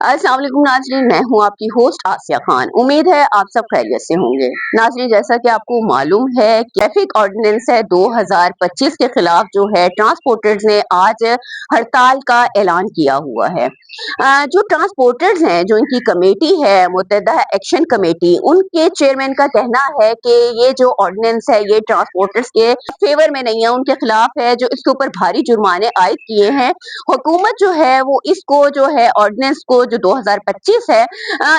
अस्सलाम वालेकुम नाज़रीन, मैं हूँ आपकी होस्ट आसिया खान। उम्मीद है आप सब खैरियत से होंगे। नाज़रीन, जैसा कि आपको मालूम है, ट्रैफिक ऑर्डिनेंस है 2025 के खिलाफ जो है ट्रांसपोर्टर्स ने आज हड़ताल का ऐलान किया हुआ है। जो ट्रांसपोर्टर्स हैं, जो इनकी कमेटी है मुत्तहिदा एक्शन कमेटी, उनके चेयरमैन का कहना है कि ये जो ऑर्डिनेंस है ये ट्रांसपोर्टर्स के फेवर में नहीं है, उनके खिलाफ है। जो इसके ऊपर भारी जुर्माने आयद किए हैं, हुकूमत जो है वो इसको जो है ऑर्डिनेंस को जो 2025 है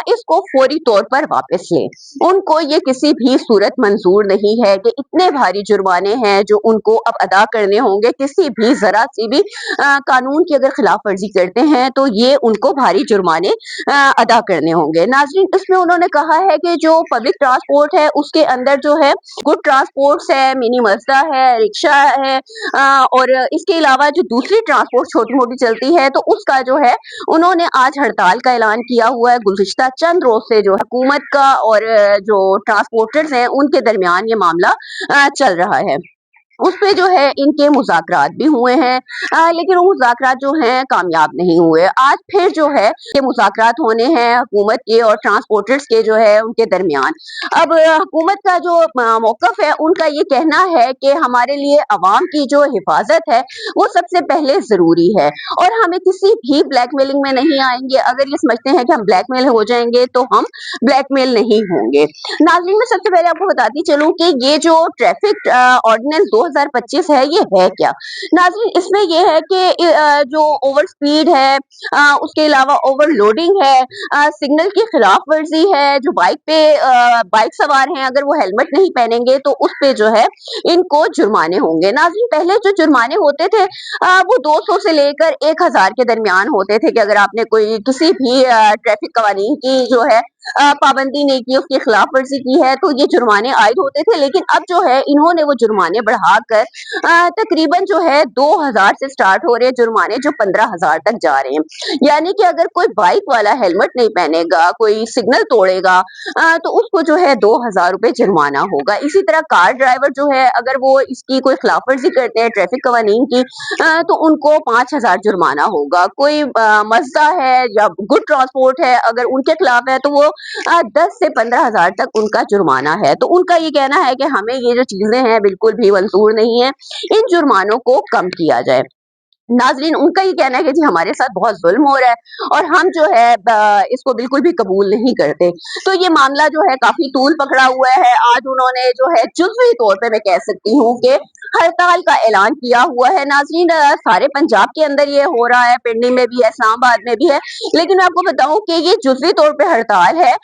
इसको फौरी तौर पर वापस ले। उनको ये किसी भी सूरत मंजूर नहीं है कि इतने भारी जुर्माने हैं जो उनको अब अदा करने होंगे। किसी भी जरा सी भी कानून की अगर खिलाफ वर्जी करते हैं तो ये उनको भारी जुर्माने अदा करने होंगे। नाजरीन, इसमें उन्होंने कहा है कि जो पब्लिक ट्रांसपोर्ट है उसके अंदर जो है गुड ट्रांसपोर्ट है, मिनी मजदा है, रिक्शा है, और इसके अलावा जो दूसरी ट्रांसपोर्ट छोटी मोटी चलती है तो उसका जो है उन्होंने आज हड़ताल का ऐलान किया हुआ है। गुज़िश्ता चंद रोज से जो हुकूमत का और जो ट्रांसपोर्टर्स हैं उनके दरमियान ये मामला चल रहा है। उस पे जो है इनके मुज़ाकरात भी हुए हैं, लेकिन वो मुज़ाकरात जो हैं कामयाब नहीं हुए। आज फिर जो है ये मुज़ाकरात होने हैं हुकूमत के और ट्रांसपोर्टर्स के जो है उनके दरमियान। अब हुकूमत का जो मौक़िफ़ है उनका ये कहना है कि हमारे लिए अवाम की जो हिफाजत है वो सबसे पहले ज़रूरी है और हमें किसी भी ब्लैकमेलिंग में नहीं आएंगे। अगर ये समझते हैं कि हम ब्लैकमेल हो जाएंगे तो हम ब्लैकमेल नहीं होंगे। नाज़रीन, मैं सबसे पहले आपको बताती चलूं कि ये जो ट्रैफिक ऑर्डिनेंस 2025 है ये है क्या। नाज़रीन, इसमें ये है कि जो ओवर स्पीड है, उसके अलावा ओवरलोडिंग है, सिग्नल की खिलाफ वर्जी है, जो बाइक सवार हैं अगर वो हेलमेट नहीं पहनेंगे तो उस पे जो है इनको जुर्माने होंगे। नाज़रीन, पहले जो जुर्माने होते थे वो 200 से लेकर 1000 के दरमियान होते थे कि अगर आपने कोई किसी भी ट्रैफिक कवानीन की जो है पाबंदी नहीं की, उसकी खिलाफ वर्जी की है तो ये जुर्माने आयद होते थे। लेकिन अब जो है इन्होंने वो जुर्माने बढ़ाकर तकरीबन जो है 2000 से स्टार्ट हो रहे हैं जुर्माने, जो 15,000 तक जा रहे हैं। यानी कि अगर कोई बाइक वाला हेलमेट नहीं पहनेगा, कोई सिग्नल तोड़ेगा, तो उसको जो है 2000 रुपए जुर्माना होगा। इसी तरह कार ड्राइवर जो है अगर वो इसकी कोई खिलाफ वर्जी करते हैं ट्रैफिक कवानीन की, तो उनको 5000 जुर्माना होगा। कोई मजदा है या गुड ट्रांसपोर्ट है अगर उनके खिलाफ है तो वो 10 से 15,000 तक उनका जुर्माना है। तो उनका ये कहना है कि हमें ये जो चीजें हैं बिल्कुल भी मंजूर नहीं है, इन जुर्मानों को कम किया जाए। नाज़रीन, उनका ये कहना है कि जी हमारे साथ बहुत ज़ुल्म हो रहा है और हम जो है इसको बिल्कुल भी कबूल नहीं करते। तो ये मामला जो है काफ़ी तूल पकड़ा हुआ है। आज उन्होंने जो है जुज़वी तौर पे मैं कह सकती हूँ कि हड़ताल का ऐलान किया हुआ है। नाज़रीन, सारे पंजाब के अंदर ये हो रहा है, पिंडी में भी है, इस्लामाबाद में भी है। लेकिन मैं आपको बताऊँ कि ये जुज़वी तौर पे हड़ताल है।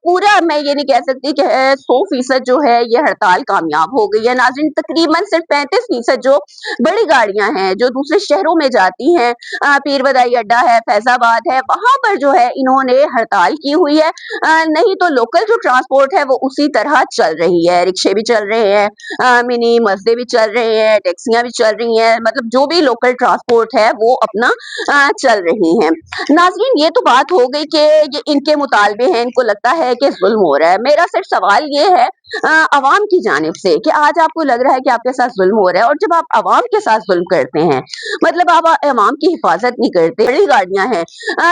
पूरा मैं ये नहीं कह सकती कि 100% जो है ये हड़ताल कामयाब हो गई है। नाज़रीन, तकरीबन सिर्फ 35% जो बड़ी गाड़ियां हैं जो दूसरे शहरों में जाती हैं, पीर बदाई अड्डा है, फैजाबाद है, वहां पर जो है इन्होंने हड़ताल की हुई है। नहीं तो लोकल जो ट्रांसपोर्ट है वो उसी तरह चल रही है। रिक्शे भी चल रहे हैं, मिनी मस्दे भी चल रहे हैं, टैक्सियां भी चल रही हैं, मतलब जो भी लोकल ट्रांसपोर्ट है वो अपना चल रही हैं। नाजरीन, ये तो बात हो गई कि ये इनके मुतालबे हैं, इनको लगता है कि जुल्म हो रहा है। मेरा सिर्फ सवाल ये है अवाम की जानिब से कि आज आपको लग रहा है कि आपके साथ जुल्म हो रहा है, और जब आप अवाम के साथ जुल्म करते हैं मतलब आप अवाम की हिफाजत नहीं करते। बड़ी गाड़ियां हैं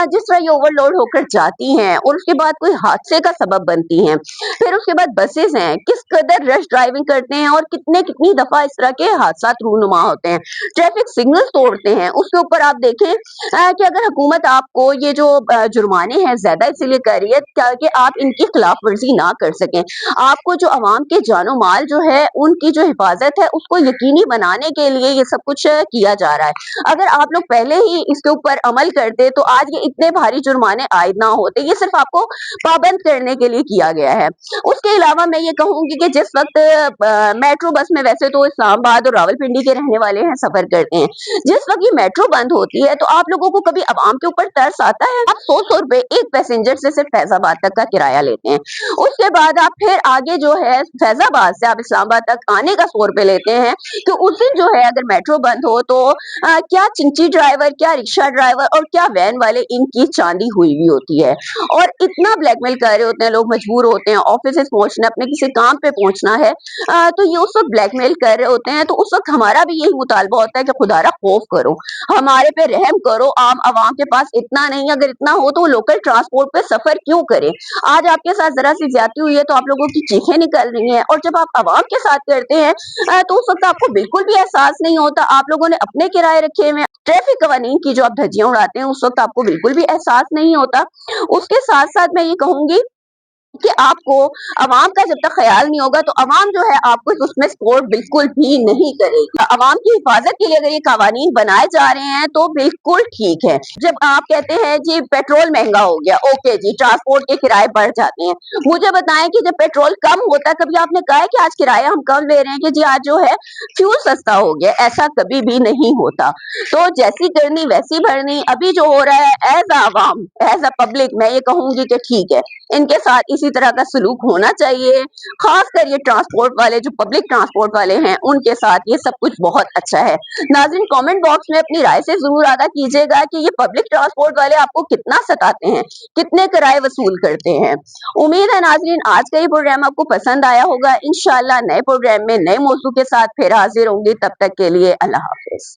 जिस तरह ये ओवरलोड होकर जाती हैं और उसके बाद कोई हादसे का सबब बनती हैं, फिर उसके बाद बसेस हैं किस कदर रश ड्राइविंग करते हैं और कितनी दफा इस तरह के हादसा रूनुमा होते हैं, ट्रैफिक सिग्नल तोड़ते हैं। उसके ऊपर आप देखें कि अगर हुकूमत आपको ये जो जुर्माने हैं ज्यादा इसीलिए कर रही है ताकि आप इनकी खिलाफ वर्जी ना कर सकें। आपको जो अवाम के जानो माल जो है उनकी जो हिफाजत है उसको यकीनी बनाने के लिए ये सब कुछ किया जा रहा है। अगर आप लोग पहले ही इसके ऊपर अमल करते तो आज ये इतने भारी जुर्माने आयद ना होते। ये सिर्फ आपको पाबंद करने के लिए किया गया है। उसके अलावा मैं ये कहूंगी कि जिस वक्त मेट्रो बस में, वैसे तो इस्लामाबाद और रावलपिंडी के रहने वाले हैं सफर करते हैं, जिस वक्त ये मेट्रो बंद होती है तो आप लोगों को कभी अवाम के ऊपर तरस आता है? आप 100 रुपए एक पैसेंजर से सिर्फ फैजाबाद तक का किराया लेते हैं, उसके बाद आप फिर आगे जो है फैजाबाद से आप इस्लामाबाद तक आने का 100 रुपए लेते हैं, तो उस दिन जो है अगर मेट्रो बंद हो तो क्या चिंची ड्राइवर, क्या रिक्शा ड्राइवर और क्या वैन वाले इनकी चांदी हुई हुई होती है। और इतना ब्लैकमेल कर रहे होते हैं लोग, मजबूर होते हैं ऑफिस पहुंचना, अपने किसी काम पे पहुंचना है, तो ये उस वक्त ब्लैकमेल कर रहे होते हैं। तो उस वक्त हमारा भी यही मुतालबा होता है कि खुदारा खौफ करो, हमारे पे रहम करो, आम आवाम के पास इतना नहीं, अगर इतना हो तो लोकल ट्रांसपोर्ट पे सफर क्यों करे। आज आपके साथ जरा सी ज्यादती हुई है तो आप लोगों की चीखें निकल रही हैं, और जब आप आवाम के साथ करते हैं तो उस वक्त आपको बिल्कुल भी एहसास नहीं होता। आप लोगों ने अपने किराए रखे हुए, ट्रैफिक कवानीन की जो आप धज्जियां उड़ाते हैं उस वक्त आपको बिल्कुल भी एहसास नहीं होता। उसके साथ साथ मैं ये कहूंगी कि आपको अवाम का जब तक ख्याल नहीं होगा तो अवाम जो है आपको उसमें सपोर्ट बिल्कुल भी नहीं करेगी। अवाम की हिफाजत के लिए अगर ये कवानीन बनाए जा रहे हैं तो बिल्कुल ठीक है। जब आप कहते हैं जी पेट्रोल महंगा हो गया, ओके जी, ट्रांसपोर्ट के किराए बढ़ जाते हैं, मुझे बताएं कि जब पेट्रोल कम होता है, कभी आपने कहा है कि आज किराया हम कम ले रहे हैं कि जी आज जो है फ्यूल सस्ता हो गया, ऐसा कभी भी नहीं होता। तो जैसी करनी वैसी भरनी, अभी जो हो रहा है as Awam, as a public, मैं ये कहूंगी कि ठीक है, इनके साथ इसी तरह का सलूक होना चाहिए। खासकर ये ट्रांसपोर्ट वाले, जो पब्लिक ट्रांसपोर्ट वाले हैं, उनके साथ ये सब कुछ बहुत अच्छा है। नाज़रीन, कमेंट बॉक्स में अपनी राय से जरूर आगाह कीजिएगा कि ये पब्लिक ट्रांसपोर्ट वाले आपको कितना सताते हैं, कितने किराए वसूल करते हैं। उम्मीद है नाज़रीन आज का ये प्रोग्राम आपको पसंद आया होगा। इंशाल्लाह नए प्रोग्राम में नए मौजू के साथ फिर हाजिर होंगी। तब तक के लिए अल्लाह हाफिज।